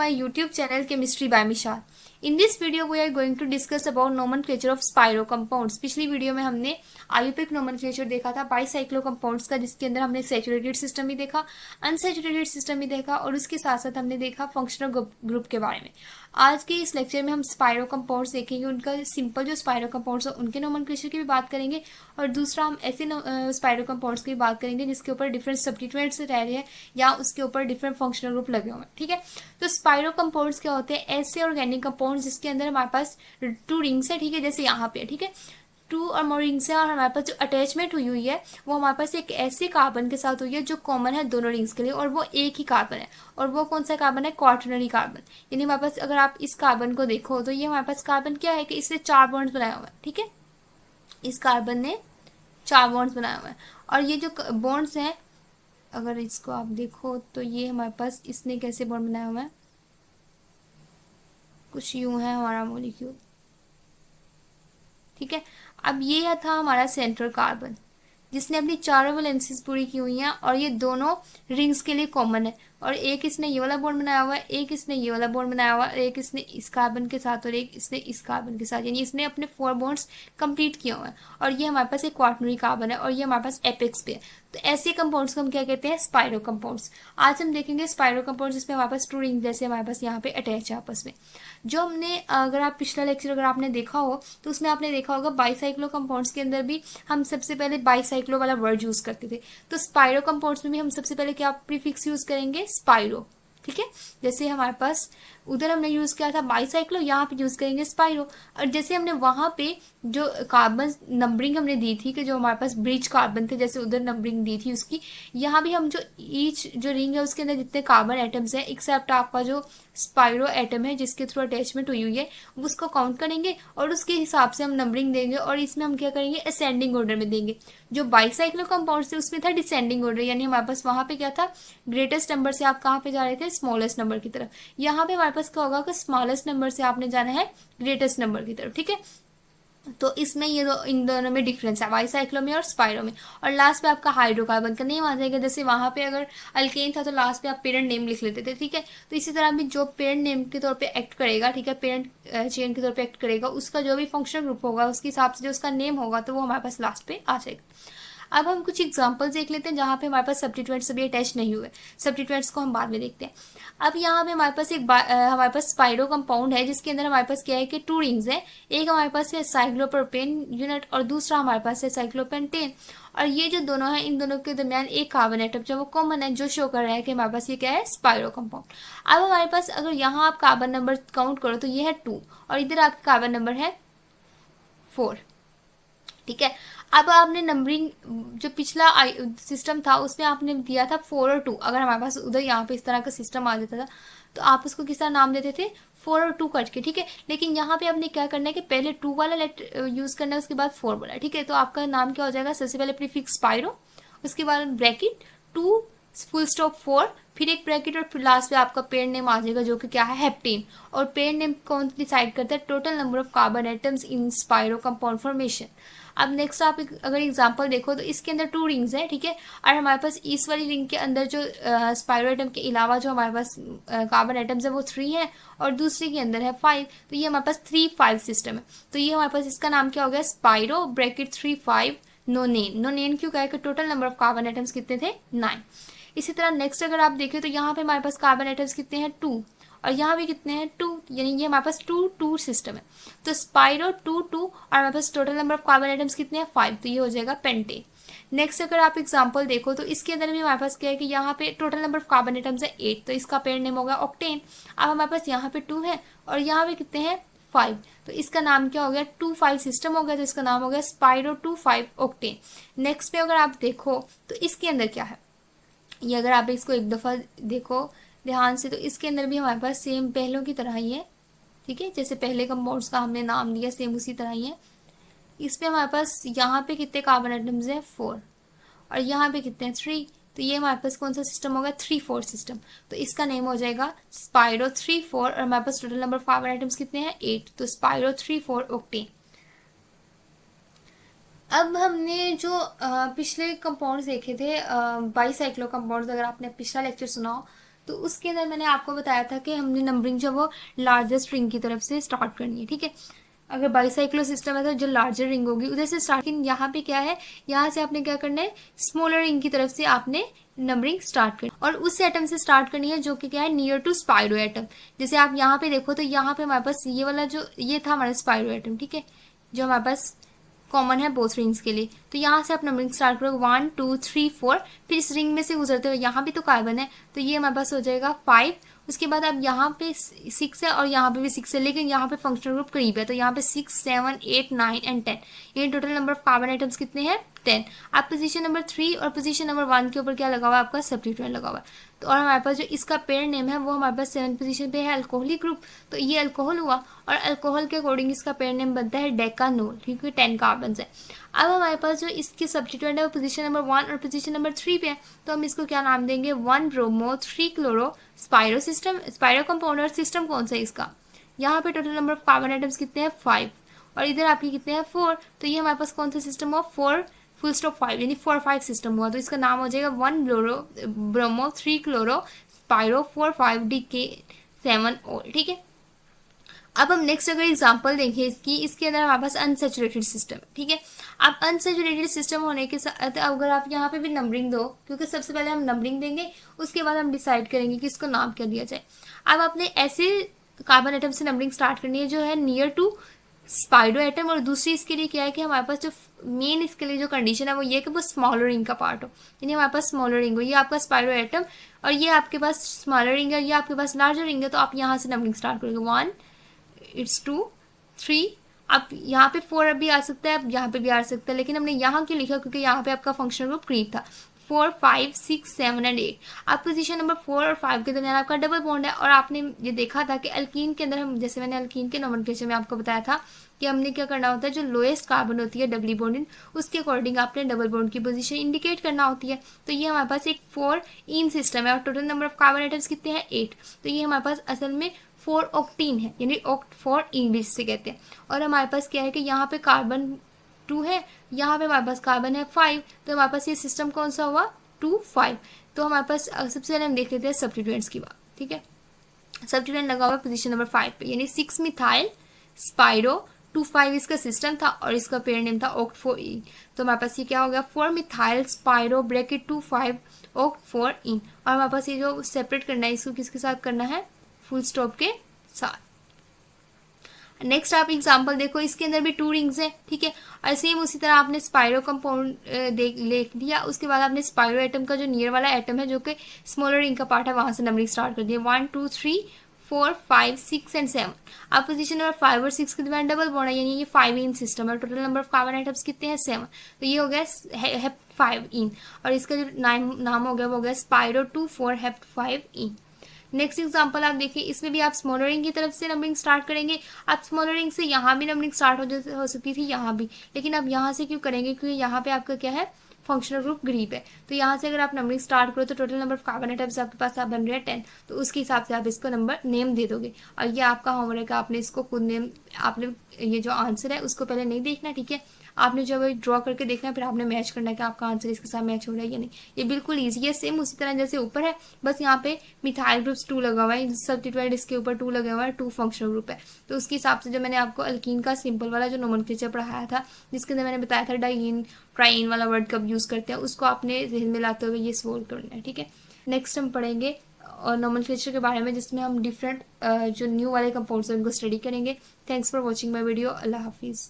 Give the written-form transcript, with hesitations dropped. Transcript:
my YouTube channel Chemistry by Misha. In this video we are going to discuss about nomenclature of spiro compounds. पिछली video में हमने आयुपिक nomenclature देखा था bicyclo compounds का, जिसके अंदर हमने सैचुरेटेड सिस्टम भी देखा, अनसैचुरेटेड सिस्टम भी देखा और उसके साथ साथ हमने देखा फंक्शनल ग्रुप के बारे में। आज के इस लेक्चर में हम स्पाइरो कंपाउंड्स देखेंगे, उनका सिंपल जो स्पाइरो कंपाउंड्स हैं उनके नोमेनक्लेचर की भी बात करेंगे और दूसरा हम ऐसे स्पाइरो कंपाउंड्स की भी बात करेंगे जिसके ऊपर डिफरेंट सब्स्टिट्यूएंट्स रह रहे हैं या उसके ऊपर डिफरेंट फंक्शनल ग्रुप लगे हुए हैं। ठीक है, तो स्पाइरो कंपाउंड्स क्या होते हैं? ऐसे ऑर्गेनिक कंपाउंड्स जिसके अंदर हमारे पास 2 रिंग्स है, ठीक है, जैसे यहाँ पे, ठीक है, 2 और मोर रिंग्स है और हमारे पास जो अटैचमेंट हुई हुई है वो हमारे पास एक ऐसे कार्बन के साथ हुई है जो कॉमन है दोनों रिंग्स के लिए, और वो एक ही कार्बन है। और वो कौन सा कार्बन है? Quaternary carbon. यानी हमारे पास अगर आप इस कार्बन को देखो तो ये हमारे पास कार्बन क्या है कि इसने 4 बॉन्ड्स बनाए हुए हैं। ठीक है, इस कार्बन ने 4 बॉन्ड्स बनाए हुए हैं और ये जो बॉन्ड्स हैं अगर इसको आप देखो तो ये हमारे पास इसने कैसे बॉन्ड बनाए हुए हैं, कुछ यूं है हमारा मॉलिक्यूल। ठीक है, अब ये था हमारा सेंट्रल कार्बन जिसने अपनी चारों वैलेंसीज पूरी की हुई हैं और ये दोनों रिंग्स के लिए कॉमन है। और एक इसने ये वाला बॉन्ड बनाया हुआ है, एक इसने ये वाला बॉन्ड बनाया हुआ है, एक इसने इस कार्बन के साथ और एक इसने इस कार्बन के साथ, यानी इसने अपने 4 बॉन्ड्स कंप्लीट किए हुए हैं। और ये हमारे पास एक क्वार्टरनरी कार्बन है और ये हमारे पास एपेक्स पे है। तो ऐसे कंपाउंड्स को हम क्या कहते हैं? Spiro compounds. आज हम देखेंगे स्पाइरो कंपाउंड्स जिसमें हमारे पास 2 रिंग्स जैसे हमारे पास यहाँ पे अटैच है आपस में। जो हमने अगर आप पिछला लेक्चर अगर आपने देखा हो तो उसमें आपने देखा होगा बाईसाइक्लो कंपाउंड्स के अंदर भी हम सबसे पहले बाईसाइक्लो वाला वर्ड यूज करते थे। तो स्पाइरो कंपाउंड्स में भी हम सबसे पहले क्या प्रीफिक्स यूज करेंगे? स्पाइरो। ठीक है, जैसे हमारे पास उधर हमने यूज किया था बाईसाइक्लो, यहाँ पे यूज करेंगे स्पाइरो। और जैसे हमने वहां पे जो कार्बन नंबरिंग हमने दी थी कि जो हमारे पास ब्रिज कार्बन थे, जैसे उधर नंबरिंग दी थी उसकी, यहाँ भी हम जो ईच जो रिंग है उसके अंदर जितने कार्बन एटम्स हैं एक्सेप्ट आपका जो स्पाइरो एटम है जिसके थ्रू अटैचमेंट हुई हुई है उसको काउंट करेंगे और उसके हिसाब से हम नंबरिंग देंगे और इसमें हम क्या करेंगे? असेंडिंग ऑर्डर में देंगे। जो बाईसाइक्लो कंपाउंड थे उसमें था डिसेंडिंग ऑर्डर, यानी हमारे पास वहां पे क्या था? ग्रेटेस्ट नंबर से आप कहाँ पे जा रहे थे? स्मॉलेस्ट नंबर की तरफ। यहाँ पे हमारे पास क्या होगा कि स्मॉलेस्ट नंबर से आपने जाना है ग्रेटेस्ट नंबर की तरफ। ठीक है, तो इसमें ये इन दोनों में डिफरेंस है, बाईसाइक्लो में और स्पाइरो में। और लास्ट पे आपका हाइड्रोकार्बन का नेम आ जाएगा। जैसे वहां पे अगर अल्केन था तो लास्ट पे आप पेरेंट नेम लिख लेते थे। ठीक है, तो इसी तरह भी जो पेरेंट नेम के तौर पे एक्ट करेगा, ठीक है, पेरेंट चेन के तौर पे एक्ट करेगा, उसका जो भी फंक्शनल ग्रुप होगा उसके हिसाब से जो उसका नेम होगा तो वो हमारे पास लास्ट पे आ जाएगा। अब हम कुछ एग्जांपल्स देख लेते हैं जहाँ पे हमारे पास सब्स्टिट्यूएंट्स सभी अटैच नहीं हुए। सब्स्टिट्यूएंट्स को हम बाद में देखते हैं। अब यहाँ पे हमारे पास हमारे पास स्पाइरो कंपाउंड है जिसके अंदर हमारे पास क्या है कि 2 रिंग्स है। एक हमारे पास है साइक्लोप्रोपेन यूनिट और दूसरा हमारे पास है साइक्लोपेंटेन। और ये जो दोनों है इन दोनों के दरमियान एक कार्बन एटम जो वो कॉमन है, जो शो कर रहा है कि हमारे पास ये क्या है? Spiro compound. अब हमारे पास अगर यहाँ आप कार्बन नंबर काउंट करो तो ये है 2 और इधर आपका कार्बन नंबर है 4। ठीक है, अब आपने नंबरिंग जो पिछला सिस्टम था उसमें आपने दिया था 4 और 2। अगर हमारे पास उधर यहाँ पे इस तरह का सिस्टम आ जाता था तो आप उसको किस तरह नाम देते थे? 4 और 2 करके। ठीक है, लेकिन यहाँ पे आपने क्या करना है कि पहले 2 वाला लेटर यूज करना है, उसके बाद 4 वाला। ठीक है, तो आपका नाम क्या हो जाएगा? सबसे पहले प्रीफिक्स स्पाइरो, उसके बाद ब्रैकेट 2 फुल स्टॉप 4, फिर एक ब्रैकेट और फिर लास्ट पे आपका पेयर नेम आ जाएगा जो कि क्या है? हेप्टेन। और पेयर नेम कौन डिसाइड करता है? Total number of carbon atoms in spiro compound formation. अब नेक्स्ट आप अगर एग्जांपल देखो तो इसके अंदर 2 रिंग्स है। ठीक है, और हमारे पास इस वाली रिंग के अंदर जो स्पाइरो एटम के अलावा जो हमारे पास कार्बन एटम्स है वो 3 है और दूसरी के अंदर है 5। तो ये हमारे पास 3-5 सिस्टम है। तो ये हमारे पास इसका नाम क्या हो गया? Spiro bracket 3-5 नोनेन। नोनेन क्यों कहा? कि total number of carbon atoms कितने थे? 9। इसी तरह नेक्स्ट अगर आप देखें तो यहाँ पे हमारे पास कार्बन एटम्स कितने हैं? 2 और यहाँ भी कितने हैं? 2, यानी ये हमारे पास 2-2 सिस्टम है। तो स्पाइरो 2-2 और हमारे पास total number of carbon atoms कितने हैं? 5। तो ये हो जाएगा पेंटेन। नेक्स्ट अगर आप एग्जांपल देखो तो इसके अंदर भी हमारे पास क्या है कि यहाँ पे total number of carbon atoms है 8, तो इसका पेयर नेम होगा ऑक्टेन। अब हमारे पास यहाँ पे 2 है और यहाँ पे कितने हैं? 5, तो इसका नाम क्या हो गया? 2-5 सिस्टम हो गया, तो इसका नाम हो गया स्पाइरो 2-5 ऑक्टेन। नेक्स्ट पे अगर आप देखो तो इसके अंदर क्या है, ये अगर आप इसको एक दफ़ा देखो ध्यान से तो इसके अंदर भी हमारे पास सेम पहलों की तरह ही है। ठीक है, जैसे पहले कंपाउंड्स का हमने नाम दिया सेम उसी तरह ही है। इसमें हमारे पास यहाँ पे कितने कार्बन एटम्स हैं? 4 और यहाँ पे कितने हैं? 3। तो ये हमारे पास कौन सा सिस्टम होगा? 3-4 सिस्टम। तो इसका नेम हो जाएगा स्पाइरो 3-4 और हमारे पास total number of carbon atoms कितने हैं? 8। तो स्पाइरो 3-4 ऑक्टेन। अब हमने जो पिछले कंपाउंड्स देखे थे बाईसाइक्लो कंपाउंड्स, अगर आपने पिछला लेक्चर सुना हो तो उसके अंदर मैंने आपको बताया था कि हमने नंबरिंग जो वो लार्जेस्ट रिंग की तरफ से स्टार्ट करनी है, ठीक है। अगर बाईसाइक्लो सिस्टम है तो जो लार्जर रिंग होगी उधर से स्टार्ट, लेकिन यहाँ पे क्या है, यहाँ से आपने क्या करना है, स्मॉलर रिंग की तरफ से आपने नंबरिंग स्टार्ट करनी और उस एटम से स्टार्ट करनी है जो कि क्या है, नियर टू स्पाइरो एटम। जैसे आप यहाँ पे देखो तो यहाँ पे हमारे पास ये वाला जो ये था हमारा स्पाइरो एटम, ठीक है, जो हमारे पास कॉमन है बोथ रिंग्स के लिए। तो यहाँ से आप नंबरिंग स्टार्ट करोगे 1 2 3 4, फिर इस रिंग में से गुजरते हुए यहाँ भी तो कार्बन है तो ये हमारे पास हो जाएगा 5। उसके बाद अब यहाँ पे 6 है और यहाँ पे भी 6 है, लेकिन यहाँ पे फंक्शनल ग्रुप करीब है तो यहाँ पे 6 7 8 9 एंड 10, ये total number of carbon atoms कितने हैं, 10। अब पोजीशन नंबर 3 और पोजीशन नंबर 1 के ऊपर क्या लगा हुआ है, आपका सब्स्टिट्यूएंट लगा हुआ है। तो और हमारे पास जो इसका पेयर नेम है वो हमारे पास 7th पोजीशन पे है, अल्कोहलिक ग्रुप, तो ये अल्कोहल हुआ और अल्कोहल के अकॉर्डिंग इसका पेयर नेम बनता है डेकानोल, क्योंकि 10 कार्बन है। अब हमारे पास जो इसके सब्स्टिट्यूएंट है वो पोजीशन नंबर 1 और पोजीशन नंबर 3 पे है, तो हम इसको क्या नाम देंगे, 1 bromo 3 chloro spiro system. Spiro compound system कौन सा है इसका, यहाँ पे total number of carbon atoms कितने हैं, 5, और इधर आपके कितने हैं, 4, तो ये हमारे पास कौन सा सिस्टम हुआ, 4 फुल स्टॉप 5, यानी 4 5 सिस्टम हुआ। तो इसका नाम हो जाएगा 1 ब्रोमो 3 क्लोरो स्पाइरो 4 5 DK 7 ओल, ठीक है। अब हम नेक्स्ट अगर एग्जांपल देखें इसकी, इसके अंदर हमारे पास अनसेचुरेटेड सिस्टम है, ठीक है। अब अनसेचुरेटेड सिस्टम होने के साथ अगर आप यहाँ पे भी नंबरिंग दो, क्योंकि सबसे पहले हम नंबरिंग देंगे उसके बाद हम डिसाइड करेंगे कि इसको नाम क्या दिया जाए। अब आपने ऐसे कार्बन एटम से नंबरिंग स्टार्ट करनी है जो है नियर टू स्पाइरो एटम, और दूसरी इसके लिए क्या है कि हमारे पास जो मेन इसके लिए जो कंडीशन है वो ये कि वो स्मॉलर रिंग का पार्ट हो, यानी हमारे पास स्मॉलर रिंग हो, ये आपका स्पाइरो एटम और ये आपके पास स्मॉलर रिंग है, ये आपके पास लार्जर रिंग है, तो आप यहाँ से नंबरिंग स्टार्ट करोगे 1 इट्स 2 3, अब यहाँ पे 4 भी आ सकता है, अब यहाँ पे भी आ सकता है, लेकिन हमने यहाँ क्यों लिखा, क्योंकि यहाँ पे आपका फंक्शनल ग्रुप क्रीप था, 4 5 6 7 एंड 8। अब पोजीशन नंबर 4 और 5 के दरमियान आपका डबल बॉन्ड है, और आपने ये देखा था कि अल्कीन के अंदर हम, जैसे मैंने अल्कीन के नोमेनक्लेचर में आपको बताया था कि हमने क्या करना होता है, जो लोएस्ट कार्बन होती है डबली बॉन्डिंग, उसके अकॉर्डिंग आपने डबल बॉन्ड की पोजीशन इंडिकेट करना होती है। तो ये हमारे पास एक 4 इन सिस्टम है और total number of carbon atoms कितने हैं, 8, तो ये हमारे पास असल में 4 ऑक्टीन है, यानी ऑक्ट 4 इंग्लिश से कहते हैं। और हमारे पास क्या है कि यहाँ पे कार्बन 2 है, यहाँ पे हमारे पास कार्बन है 5, तो हमारे पास ये सिस्टम कौन सा हुआ, 2 5। तो हमारे पास सबसे पहले हम देख लेते हैं सब्स्टिट्यूएंट्स की बात, ठीक है। सब्स्टिट्यूएंट लगा हुआ पोजीशन नंबर 5 पे, यानी 6 मिथाइल स्पाइरो 2 5 इसका सिस्टम था और इसका पेयर नेम था ऑक्ट 4 इन। तो हमारे पास ये क्या हो गया, 4 मिथाइल स्पाइरो ब्रैकेट 2 5 ऑक्ट 4 इन, और हमारे पास ये जो सेपरेट करना है इसको किसके साथ करना है, फुल स्टॉप के साथ। नेक्स्ट आप एग्जांपल देखो, इसके अंदर भी 2 रिंग्स हैं, ठीक है, और सेम उसी तरह आपने स्पाइरो कंपाउंड लिख दिया, उसके बाद आपने स्पाइरो एटम का जो नियर वाला एटम है जो कि स्मॉलर रिंग का पार्ट है वहां से नंबरिंग स्टार्ट कर दिया, 1 2 3 4 5 6 एंड 7। अब पोजीशन नंबर 5 और 6 के दरमियान डबल बॉन्ड है, यानी ये 5 इन सिस्टम है, total number of carbon atoms कितने हैं, 7, तो ये हो गया हेप्ट 5 इन, और इसका जो नाम हो गया वो हो गया स्पाइरो 2 4 हेप्ट 5 इन। नेक्स्ट एग्जांपल आप देखिए, इसमें भी आप स्मॉलर रिंग की तरफ से नंबरिंग स्टार्ट करेंगे। आप स्मॉलर रिंग से यहाँ भी नंबरिंग स्टार्ट हो सकती थी, यहाँ भी, लेकिन आप यहाँ से क्यों करेंगे, क्योंकि यहाँ पे आपका क्या है, फंक्शनल ग्रुप ग्रीप है, तो यहाँ से अगर आप नंबरिंग स्टार्ट करो तो total number of carbon atoms आपके पास आप बन रहे हैं 10, तो उसके हिसाब से आप इसको नंबर नेम दे दोगे। और ये आपका होमवर्क है, आपने इसको खुद नेम, आपने ये जो आंसर है उसको पहले नहीं देखना, ठीक है, आपने जब ड्रॉ करके देखना है फिर आपने मैच करना है कि आपका आंसर इसके साथ मैच हो रहा है या नहीं। ये बिल्कुल ईजी है, सेम उसी तरह जैसे ऊपर है, बस यहाँ पे मिथाइल ग्रुप्स 2 लगा हुआ है, सब्स्टिट्यूएंट इसके ऊपर 2 लगा हुआ है, 2 फंक्शनल ग्रुप है, तो उसके हिसाब से जो मैंने आपको अल्कीन का सिंपल वाला जो नोमेनक्लेचर पढ़ाया था, जिसके अंदर मैंने बताया था डाइइन ट्राइन वाला वर्ड कब यूज करते हैं, उसको आपने जहन में लाते हुए ये सोल्व करना है, ठीक है। नेक्स्ट हम पढ़ेंगे और नोमेनक्लेचर के बारे में, जिसमें हम डिफरेंट जो न्यू वाले कंपाउंड्स हैं उनको स्टडी करेंगे। Thanks for watching my video. अल्लाह हाफिज़।